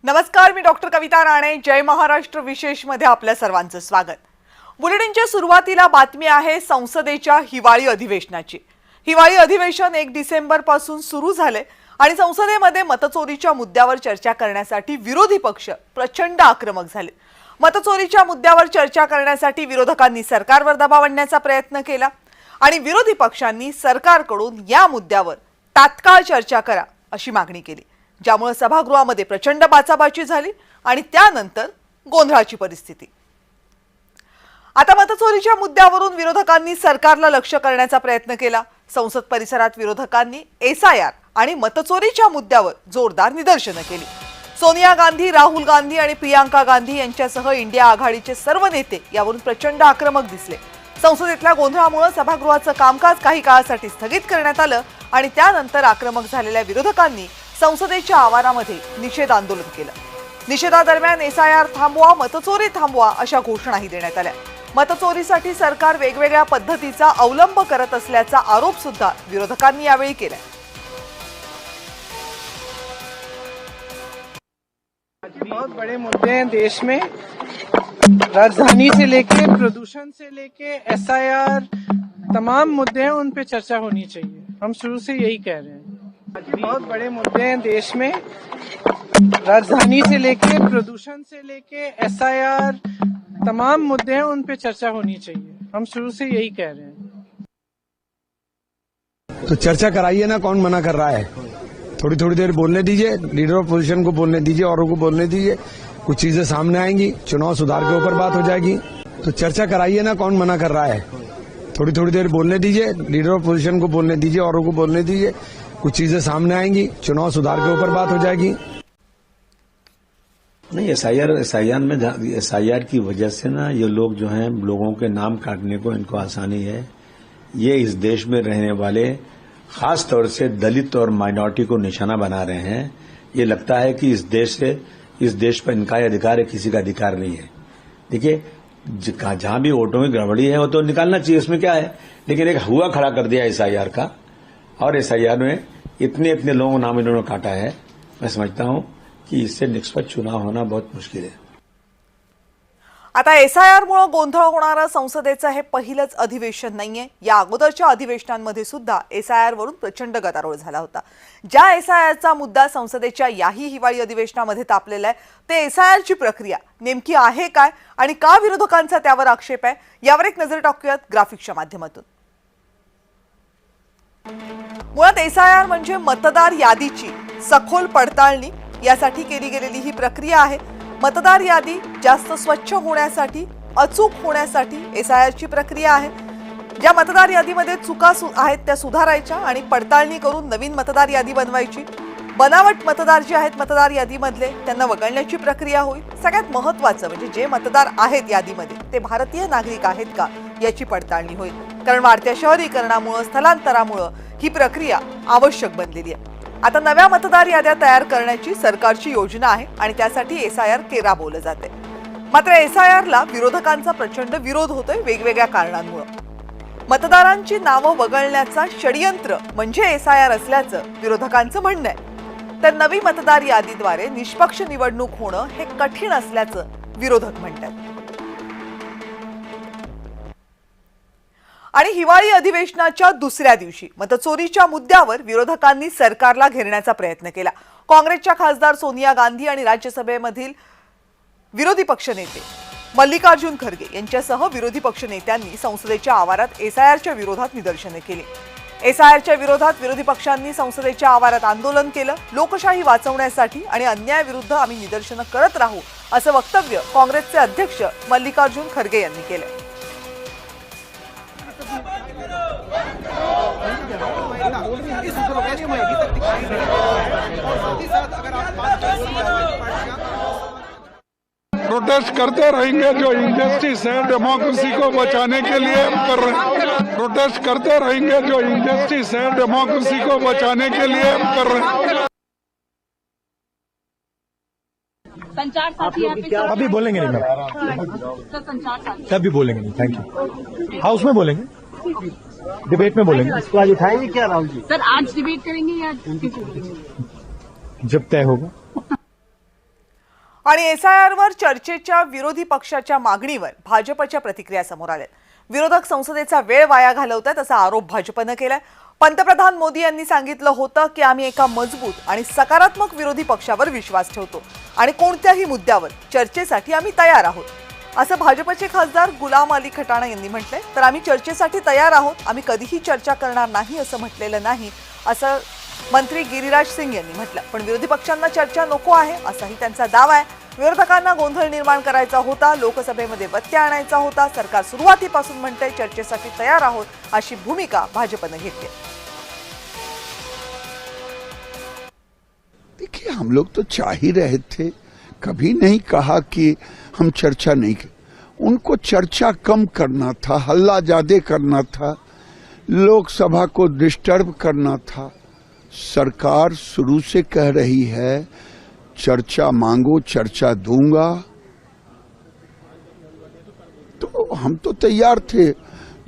नमस्कार, मी डॉक्टर कविता राणे. जय महाराष्ट्र विशेष मध्ये आपल्या सर्वांचं स्वागत. बुलेटिनच्या सुरुवातीला बातमी आहे संसदेच्या हिवाळी अधिवेशनाची. हिवाळी अधिवेशन 1 डिसेंबर पासून सुरू झाले आणि संसदेमध्ये मतचोरीच्या मुद्द्यावर चर्चा करण्यासाठी विरोधी पक्ष प्रचंड आक्रमक झाले. मतचोरीच्या मुद्द्यावर चर्चा करण्यासाठी विरोधकांनी सरकारवर दबाव आणण्याचा प्रयत्न केला आणि विरोधी पक्षांनी सरकारकडून या मुद्द्यावर तात्काळ चर्चा करा अशी मागणी केली, ज्यामुळे सभागृहामध्ये प्रचंड बाचाबाची झाली आणि त्यानंतर गोंधळाची परिस्थिती. आता मतचोरीच्या मुद्द्यावरून विरोधकांनी सरकारला लक्ष करण्याचा प्रयत्न केला. संसद परिसरात विरोधकांनी एसआयआर आणि मतचोरीच्या मुद्द्यावर जोरदार निदर्शनं केली. सोनिया गांधी, राहुल गांधी आणि प्रियांका गांधी यांच्यासह इंडिया आघाडीचे सर्व नेते यावरून प्रचंड आक्रमक दिसले. संसदेतल्या गोंधळामुळे सभागृहाचं कामकाज काही काळासाठी स्थगित करण्यात आलं आणि त्यानंतर आक्रमक झालेल्या विरोधकांनी संसदेच्या आवारामध्ये निषेध आंदोलन केलं. निषेधादरम्यान एसआयआर थांबवा, मतचोरी थांबवा अशा घोषणाही देण्यात आल्या. मतचोरीसाठी सरकार वेगवेगळ्या पद्धतीचा अवलंब करत असल्याचा आरोप सुद्धा विरोधकांनी यावेळी केला. बहुत बड़े मुद्दे हैं देश में, राजधानी से लेके प्रदूषण से लेके एसआईआर, तमाम मुद्दे हैं, उन पे चर्चा होनी चाहिए. हम शुरू से यही कह रहे हैं. बहुत बड़े मुद्दे हैं देश में, राजधानी से लेके प्रदूषण से लेके एसआईआर, तमाम मुद्दे हैं, उन पे चर्चा होनी चाहिए. हम शुरू से यही कह रहे हैं. तो चर्चा कराइए ना, कौन मना कर रहा है? थोड़ी थोड़ी देर बोलने दीजिए, लीडर ऑफ पोजीशन को बोलने दीजिए, औरों को बोलने दीजिए, कुछ चीजें सामने आएंगी, चुनाव सुधार के ऊपर बात हो जाएगी. तो चर्चा कराइए ना, कौन मना कर रहा है? थोड़ी थोड़ी देर बोलने दीजिए, लीडर ऑफ पोजीशन को बोलने दीजिए, औरों को बोलने दीजिए, कुछ चीजें सामने आएंगी, चुनाव सुधार के ऊपर बात हो जाएगी. नहीं, एसआईआर की वजह से ना ये लोग जो हैं लोगों के नाम काटने को इनको आसानी है. ये इस देश में रहने वाले खास तौर से दलित और माइनॉरिटी को निशाना बना रहे हैं. ये लगता है कि इस देश पर इनका अधिकार है, किसी का अधिकार नहीं है. देखिए, जहां भी वोटों की गड़बड़ी है वो तो निकालना चाहिए, उसमें क्या है. लेकिन एक हुआ खड़ा कर दिया एसआईआर का, और एसआईआर में इतने लोगों को नाम इन्होंने काटा है. मैं समझता हूं कि इससे निष्पक्ष चुनाव होना बहुत मुश्किल है. आता एसआयआर मुळे गोंधळ होणारा संसदेचं हे पहिलंच अधिवेशन नाहीये. या अगोदरच्या अधिवेशनांमध्ये सुद्धा एसआयआर वरून प्रचंड गदारोळ झाला होता. ज्या एसआयआरचा मुद्दा संसदेच्या याही हिवाळी अधिवेशनामध्ये तापलेला आहे, ते एसआयआरची प्रक्रिया नेमकी आहे काय आणि का विरोधकांचा त्यावर आक्षेप आहे, यावर एक नजर टाकूयात ग्राफिक्सच्या माध्यमातून. मुळात एसआयआर म्हणजे मतदार यादीची सखोल पडताळणी यासाठी केली गेलेली ही प्रक्रिया आहे. मतदार यादी जास्त स्वच्छ होण्यासाठी, अचूक होण्यासाठी एसआयआरची प्रक्रिया आहे. ज्या मतदार यादीमध्ये चुका आहेत त्या सुधारायच्या आणि पडताळणी करून नवीन मतदार यादी बनवायची. बनावट मतदार जे आहेत मतदार यादीमधले त्यांना वगळण्याची प्रक्रिया होईल. सगळ्यात महत्त्वाचं म्हणजे जे मतदार आहेत यादीमध्ये ते भारतीय नागरिक आहेत का याची पडताळणी होईल. कारण वाढत्या शहरीकरणामुळे, स्थलांतरामुळे ही प्रक्रिया आवश्यक बनलेली आहे. आता नव्या मतदार याद्या तयार करण्याची सरकारची योजना आहे आणि त्यासाठी एसआयआर राबवलं जाते. मात्र एसआयआरला विरोधकांचा प्रचंड विरोध होतोय वेगवेगळ्या कारणांमुळे. मतदारांची नावं वगळण्याचा षडयंत्र म्हणजे एसआयआर असल्याचं विरोधकांचं म्हणणं आहे. तर नवी मतदार यादीद्वारे निष्पक्ष निवडणूक होणं हे कठीण असल्याचं विरोधक म्हणतात. आणि हिवाळी अधिवेशनाच्या दुसऱ्या दिवशी मतचोरीच्या मुद्द्यावर विरोधकांनी सरकारला घेरण्याचा प्रयत्न केला. काँग्रेसच्या खासदार सोनिया गांधी आणि राज्यसभेमधील विरोधी पक्षनेते मल्लिकार्जुन खरगे यांच्यासह विरोधी पक्षनेत्यांनी संसदेच्या आवारात एसआयआरच्या विरोधात निदर्शने केली. एसआयआरच्या विरोधात विरोधी पक्षांनी संसदेच्या आवारात आंदोलन केलं. लोकशाही वाचवण्यासाठी आणि अन्यायाविरुद्ध आम्ही निदर्शनं करत राहू असं वक्तव्य काँग्रेसचे अध्यक्ष मल्लिकार्जुन खरगे यांनी केलं. प्रोटेस्ट करते रहेंगे. जो इंजस्टिस है डेमोक्रेसी को बचाने के लिए हम कर रहे हैं. प्रोटेस्ट करते रहेंगे. जो इंजस्टिस है डेमोक्रेसी को बचाने के लिए हम कर रहे हैं. संचार साथी यहाँ पे अभी बोलेंगे नहीं मैम, सर संचार साथी तभी बोलेंगे नहीं. Thank you. हाउस में बोलेंगे, डिबेट में बोलेंगे. इसको आज उठाएंगे क्या राहुल जी? सर आज डिबेट करेंगे या जब तय होगा. आणि SIR वर चर्चेच्या विरोधी पक्षाच्या मागणीवर भाजपच्या प्रतिक्रिया समोर आल्या। विरोधक संसदेचा वेळ वाया घालवतात असा आरोप भाजपने केलाय। पंतप्रधान मोदी यांनी सांगितलं होतं की आम्ही एका मजबूत आणि सकारात्मक विरोधी पक्षावर विश्वास ठेवतो आणि कोणत्याही मुद्द्यावर चर्चेसाठी आम्ही तयार आहोत असं भाजपचे खासदार गुलाम अली खटाणा यांनी म्हटलंय। तर आम्ही चर्चेसाठी तयार आहोत, आम्ही कधीही चर्चा करणार नाही असं म्हटलेलं नाही असं मंत्री गिरिराज सिंग यांनी म्हटलं। पण विरोधी पक्षांना चर्चा नको आहे असाही त्यांचा दावा आहे। विरोधकांना गोंधळ निर्माण करायचा होता, लोकसभेमध्ये व्यत्यय आणायचा होता। सरकार सुरुवातीपासून म्हणते चर्चेसाठी तयार आहोत अशी भूमिका भाजपने घेतली। देखिए, हम लोग तो चाह ही रहे थे, कभी नहीं कहा कि हम चर्चा नहीं कर। उनको चर्चा कम करना था, हल्ला ज्यादा करना था, लोकसभा को डिस्टर्ब करना था। सरकार शुरू से कह रही है चर्चा मांगो, चर्चा दूंगा, तो हम तो तैयार थे।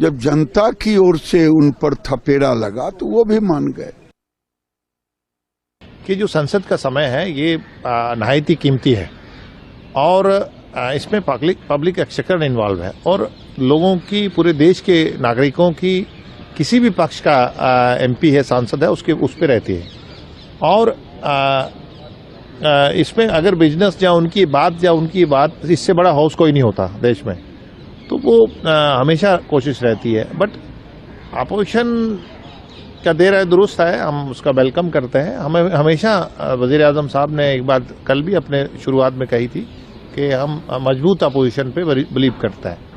जब जनता की ओर से उन पर थपेड़ा लगा तो वो भी मान गए। कि जो संसद का समय है ये नहायत ही कीमती है और इसमें पब्लिक एक्सचेकर इन्वॉल्व है और लोगों की, पूरे देश के नागरिकों की, किसी भी पक्ष का MP है, सांसद है, उस पे रहती है। और इसमें अगर बिजनेस या उनकी बात इससे बड़ा हाउस कोई नहीं होता देश में, तो वो हमेशा कोशिश रहती है। बट अपोजिशन क्या दे रहा है दुरुस्त है, हम उसका वेलकम करते हैं। हमें हमेशा वजीर आजम साहब ने एक बात कल भी अपने शुरुआत में कही थी कि हम मजबूत अपोजिशन पे बिलीव करते हैं।